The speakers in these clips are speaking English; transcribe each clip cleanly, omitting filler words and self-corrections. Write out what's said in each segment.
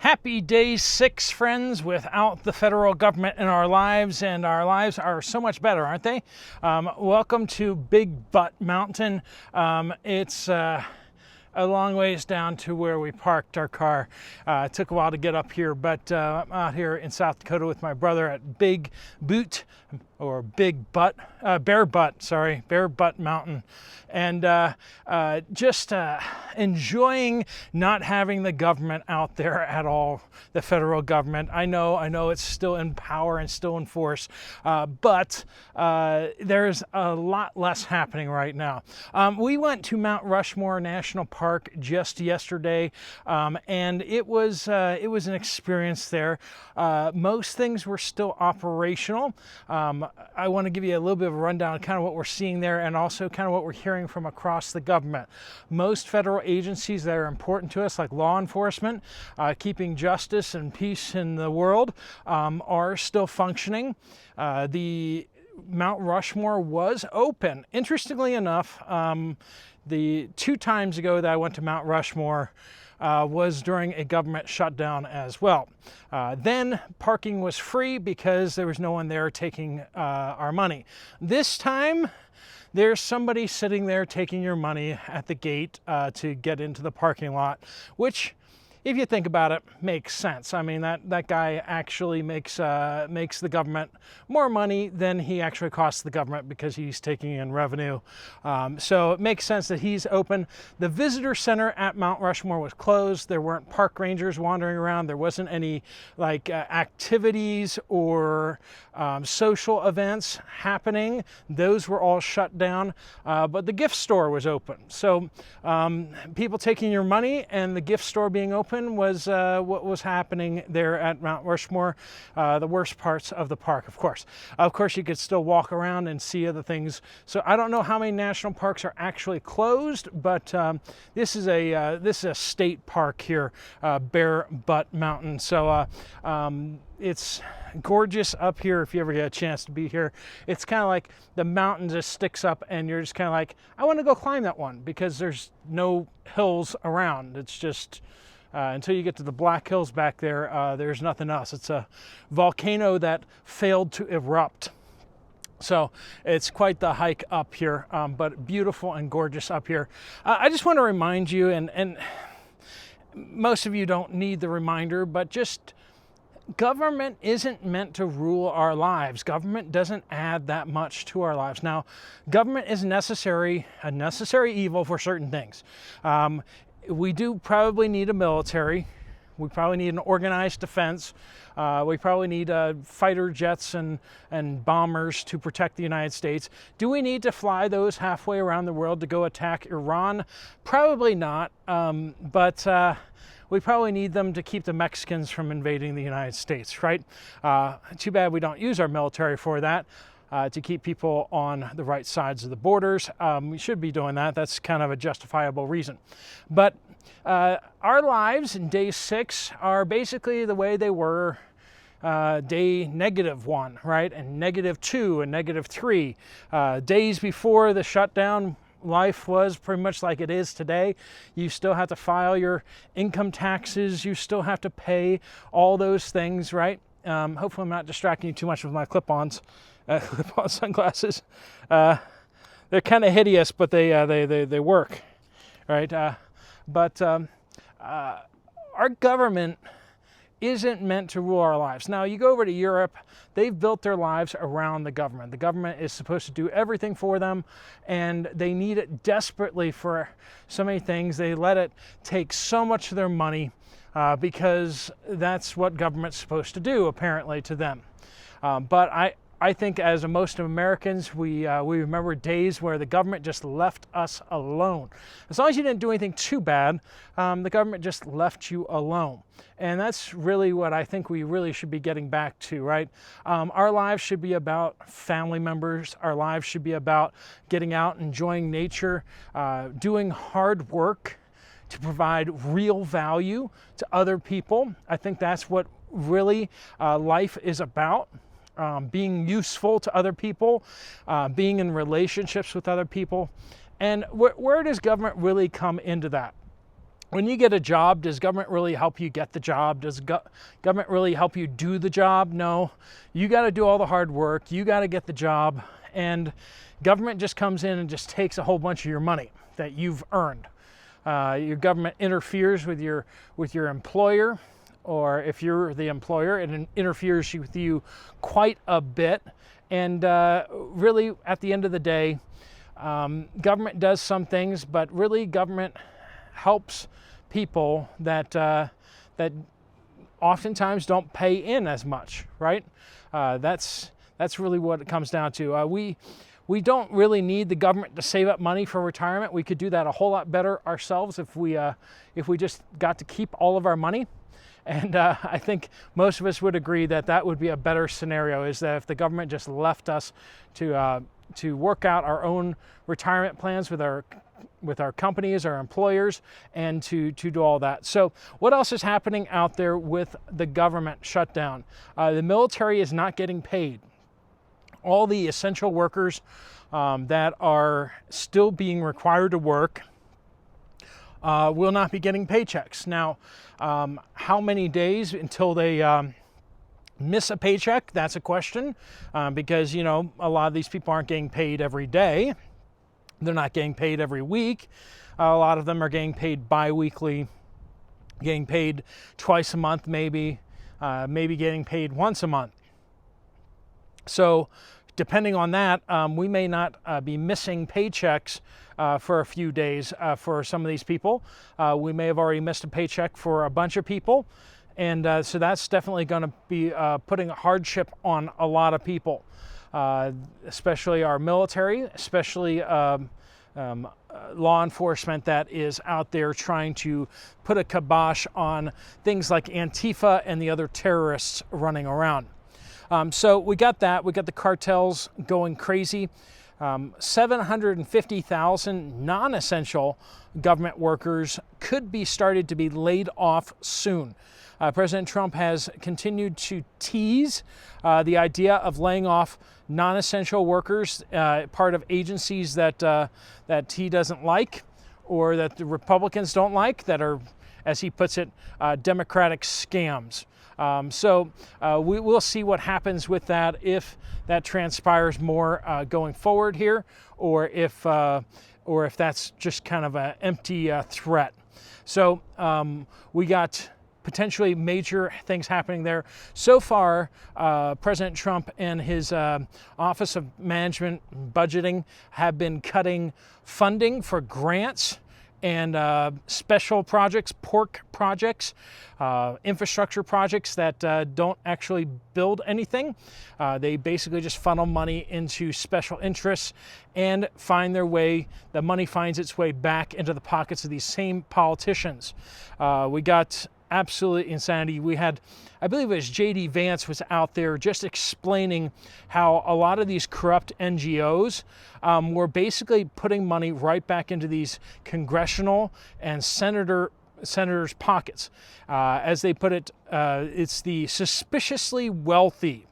Happy day 6, friends, without the federal government in our lives, and our lives are so much better, aren't they? Welcome to Big Butt Mountain. It's a long ways down to where we parked our car. It took a while to get up here, but I'm out here in South Dakota with my brother at Big Boot, or Big Butt, Bear Butt Mountain. And just enjoying not having the government out there at all, the federal government. I know it's still in power and still in force, but there's a lot less happening right now. We went to Mount Rushmore National Park just yesterday, and it was an experience there. Most things were still operational. I want to give you a little bit of a rundown of kind of what we're seeing there, and also kind of what we're hearing from across the government. Most federal agencies that are important to us, like law enforcement, keeping justice and peace in the world, are still functioning. The Mount Rushmore was open. Interestingly enough, the 2 times ago that I went to Mount Rushmore was during a government shutdown as well. Then parking was free because there was no one there taking our money. This time, there's somebody sitting there taking your money at the gate to get into the parking lot, which, if you think about it, makes sense. I mean, that guy actually makes the government more money than he actually costs the government because he's taking in revenue. So it makes sense that he's open. The visitor center at Mount Rushmore was closed. There weren't park rangers wandering around. There wasn't any activities or social events happening. Those were all shut down. But the gift store was open. So people taking your money and the gift store being open was what was happening there at Mount Rushmore. The worst parts of the park, of course. Of course, you could still walk around and see other things. So I don't know how many national parks are actually closed, but this is a state park here, Bear Butt Mountain. So it's gorgeous up here if you ever get a chance to be here. It's kind of like the mountain just sticks up and you're just kind of like, I want to go climb that one, because there's no hills around. It's just until you get to the Black Hills back there, there's nothing else. It's a volcano that failed to erupt. So it's quite the hike up here, but beautiful and gorgeous up here. I just want to remind you, and most of you don't need the reminder, but just government isn't meant to rule our lives. Government doesn't add that much to our lives. Now, government is a necessary evil for certain things. We do probably need a military. We probably need an organized defense. We probably need fighter jets and bombers to protect the United States. Do we need to fly those halfway around the world to go attack Iran? Probably not, but we probably need them to keep the Mexicans from invading the United States, right? Too bad we don't use our military for that. To keep people on the right sides of the borders. We should be doing that. That's kind of a justifiable reason. But our lives in day 6 are basically the way they were day -1, right? And -2 and -3. Days before the shutdown, life was pretty much like it is today. You still have to file your income taxes. You still have to pay all those things, right? Hopefully I'm not distracting you too much with my clip-on sunglasses. They're kind of hideous, but they work, right? But our government isn't meant to rule our lives. Now, you go over to Europe, they've built their lives around the government. The government is supposed to do everything for them, and they need it desperately for so many things. They let it take so much of their money because that's what government's supposed to do, apparently, to them. But I think as most Americans, we remember days where the government just left us alone. As long as you didn't do anything too bad, the government just left you alone. And that's really what I think we really should be getting back to, right? Our lives should be about family members. Our lives should be about getting out, enjoying nature, doing hard work to provide real value to other people. I think that's what really life is about. Being useful to other people, being in relationships with other people. And where does government really come into that? when you get a job, does government really help you get the job? Does government really help you do the job? No. You got to do all the hard work. You got to get the job. And government just comes in and just takes a whole bunch of your money that you've earned. Your government interferes with your employer, or if you're the employer, it interferes with you quite a bit. And really, at the end of the day, government does some things, but really government helps people that that oftentimes don't pay in as much, right? That's really what it comes down to. We don't really need the government to save up money for retirement. We could do that a whole lot better ourselves if we just got to keep all of our money. And I think most of us would agree that that would be a better scenario, is that if the government just left us to work out our own retirement plans with our companies, our employers, and to do all that. So what else is happening out there with the government shutdown? The military is not getting paid. All the essential workers that are still being required to work will not be getting paychecks. Now, how many days until they miss a paycheck? That's a question, because, a lot of these people aren't getting paid every day. They're not getting paid every week. A lot of them are getting paid bi-weekly, getting paid twice a month, maybe getting paid once a month. So depending on that, we may not be missing paychecks for a few days for some of these people. We may have already missed a paycheck for a bunch of people. And so that's definitely going to be putting a hardship on a lot of people, especially our military, especially law enforcement that is out there trying to put a kibosh on things like Antifa and the other terrorists running around. So we got that. We got the cartels going crazy. 750,000 non-essential government workers could be started to be laid off soon. President Trump has continued to tease the idea of laying off non-essential workers, part of agencies that he doesn't like, or that the Republicans don't like, that are, as he puts it, Democratic scams. So we will see what happens with that, if that transpires more going forward here, or if that's just kind of an empty threat. So we got potentially major things happening there. So far, President Trump and his Office of Management and Budgeting have been cutting funding for grants and special projects, pork projects, infrastructure projects that don't actually build anything. They basically just funnel money into special interests and find their way, the money finds its way back into the pockets of these same politicians. We got absolute insanity. We had, I believe it was J.D. Vance was out there just explaining how a lot of these corrupt NGOs were basically putting money right back into these congressional and senators' pockets. As they put it, it's the suspiciously wealthy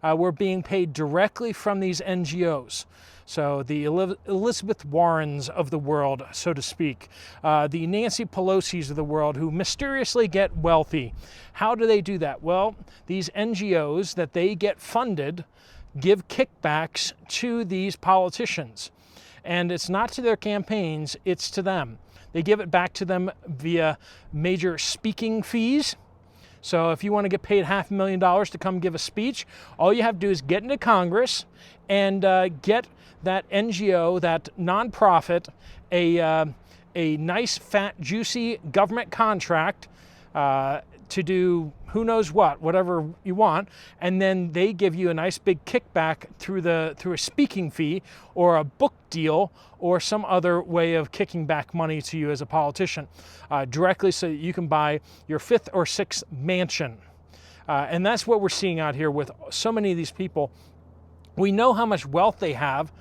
were being paid directly from these NGOs. So the Elizabeth Warrens of the world, so to speak, the Nancy Pelosi's of the world, who mysteriously get wealthy. How do they do that? Well, these NGOs that they get funded give kickbacks to these politicians. And it's not to their campaigns, it's to them. They give it back to them via major speaking fees. So if you want to get paid $500,000 to come give a speech, all you have to do is get into Congress and get that NGO, that nonprofit, a nice, fat, juicy government contract to do who knows what, whatever you want, and then they give you a nice big kickback through a speaking fee or a book deal or some other way of kicking back money to you as a politician directly, so that you can buy your 5th or 6th mansion. And that's what we're seeing out here with so many of these people. We know how much wealth they have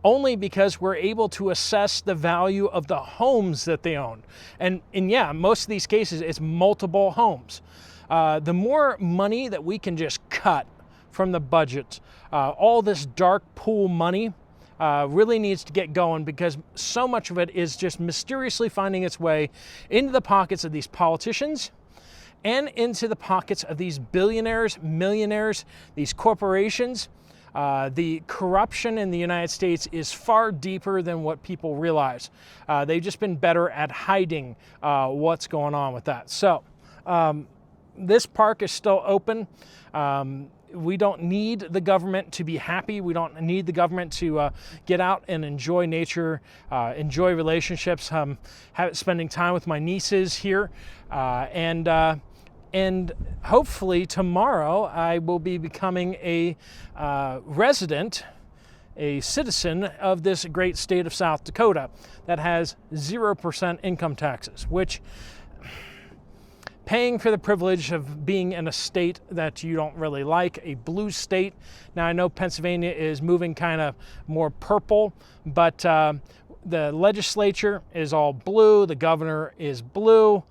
only because we're able to assess the value of the homes that they own. And yeah, most of these cases, it's multiple homes. The more money that we can just cut from the budget, all this dark pool money really needs to get going, because so much of it is just mysteriously finding its way into the pockets of these politicians and into the pockets of these billionaires, millionaires, these corporations. The corruption in the United States is far deeper than what people realize. They've just been better at hiding what's going on with that. So this park is still open. We don't need the government to be happy. We don't need the government to get out and enjoy nature, enjoy relationships, spending time with my nieces here, and hopefully tomorrow I will be becoming a resident, a citizen of this great state of South Dakota that has 0% income taxes, which, paying for the privilege of being in a state that you don't really like, a blue state. Now, I know Pennsylvania is moving kind of more purple, but the legislature is all blue, the governor is blue,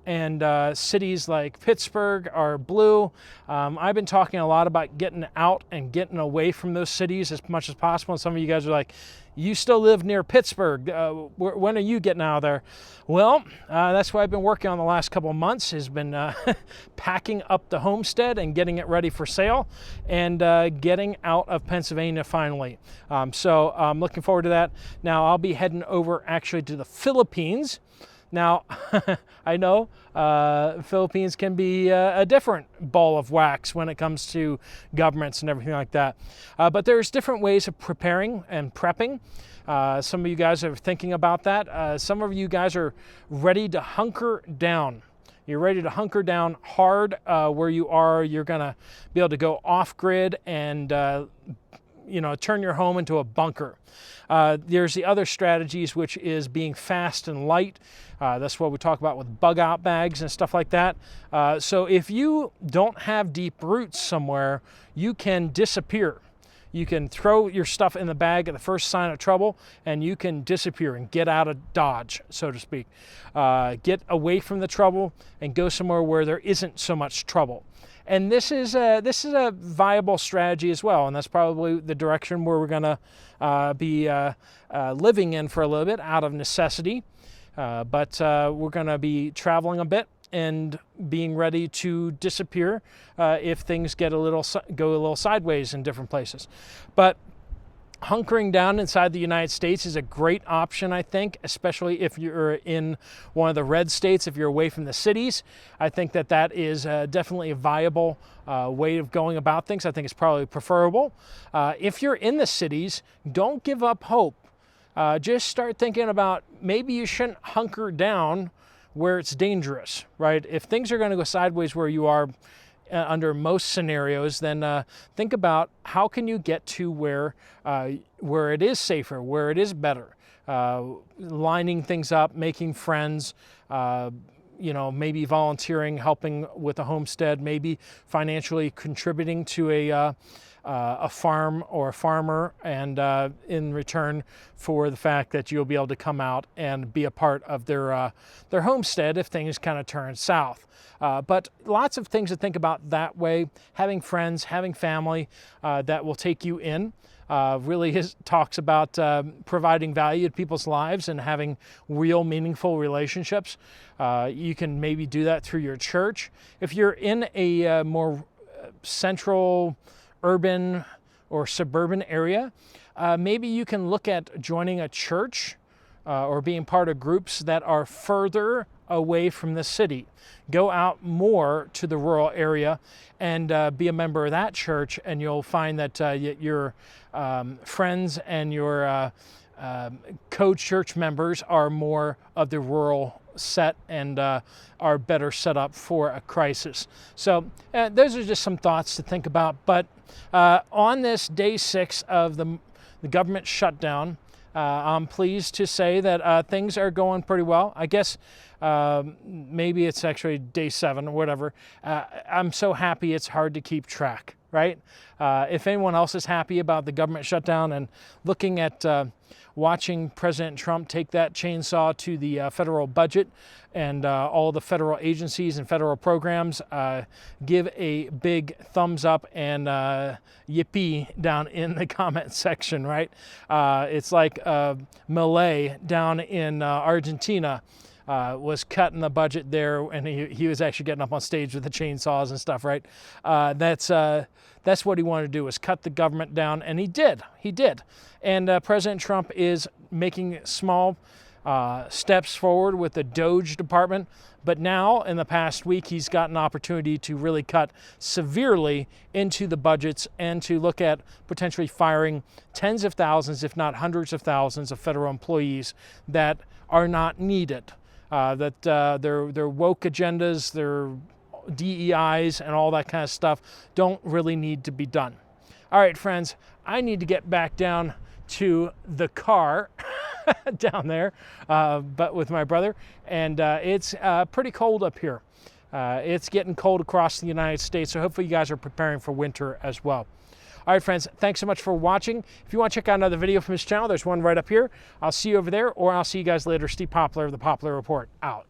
and cities like Pittsburgh are blue. I've been talking a lot about getting out and getting away from those cities as much as possible, and some of you guys are like, you still live near Pittsburgh. When are you getting out of there? Well, that's what I've been working on the last couple of months, has been packing up the homestead and getting it ready for sale, and getting out of Pennsylvania finally. So I'm looking forward to that. Now, I'll be heading over actually to the Philippines. Now, I know Philippines can be a different ball of wax when it comes to governments and everything like that. But there's different ways of preparing and prepping. Some of you guys are thinking about that. Some of you guys are ready to hunker down. You're ready to hunker down hard where you are. You're going to be able to go off-grid and turn your home into a bunker. There's the other strategies, which is being fast and light. That's what we talk about with bug out bags and stuff like that. So if you don't have deep roots somewhere, you can disappear. You can throw your stuff in the bag at the first sign of trouble, and you can disappear and get out of Dodge, so to speak. Get away from the trouble and go somewhere where there isn't so much trouble. And this is a viable strategy as well, and that's probably the direction where we're going to be living in for a little bit out of necessity. But we're going to be traveling a bit and being ready to disappear if things go a little sideways in different places. But hunkering down inside the United States is a great option, I think, especially if you're in one of the red states, if you're away from the cities. I think that is definitely a viable way of going about things. I think it's probably preferable. If you're in the cities, don't give up hope. Just start thinking about maybe you shouldn't hunker down where it's dangerous, right? If things are going to go sideways where you are under most scenarios, then think about how can you get to where it is safer, where it is better, lining things up, making friends, maybe volunteering, helping with a homestead, maybe financially contributing to a farm or a farmer, and in return for the fact that you'll be able to come out and be a part of their homestead if things kind of turn south. But lots of things to think about that way. Having friends, having family that will take you in. Really talks about providing value to people's lives and having real meaningful relationships. You can maybe do that through your church. If you're in a more central, urban or suburban area, maybe you can look at joining a church or being part of groups that are further away from the city. Go out more to the rural area and be a member of that church, and you'll find that your friends and your co-church members are more of the rural set and are better set up for a crisis. So those are just some thoughts to think about. But on this day 6 of the government shutdown, I'm pleased to say that things are going pretty well. I guess maybe it's actually day 7 or whatever. I'm so happy it's hard to keep track. right? If anyone else is happy about the government shutdown and looking at watching President Trump take that chainsaw to the federal budget and all the federal agencies and federal programs, give a big thumbs up and yippee down in the comment section, right? It's like Milei down in Argentina was cutting the budget there, and he was actually getting up on stage with the chainsaws and stuff, right? That's what he wanted to do, was cut the government down, and he did. And President Trump is making small steps forward with the DOGE department, but now in the past week he's got an opportunity to really cut severely into the budgets and to look at potentially firing tens of thousands, if not hundreds of thousands of federal employees that are not needed. That their woke agendas, their DEIs and all that kind of stuff don't really need to be done. All right, friends, I need to get back down to the car down there, but with my brother, and it's pretty cold up here. It's getting cold across the United States, so hopefully you guys are preparing for winter as well. All right, friends, thanks so much for watching. If you want to check out another video from this channel, there's one right up here. I'll see you over there, or I'll see you guys later. Steve Poplar of the Poplar Report, out.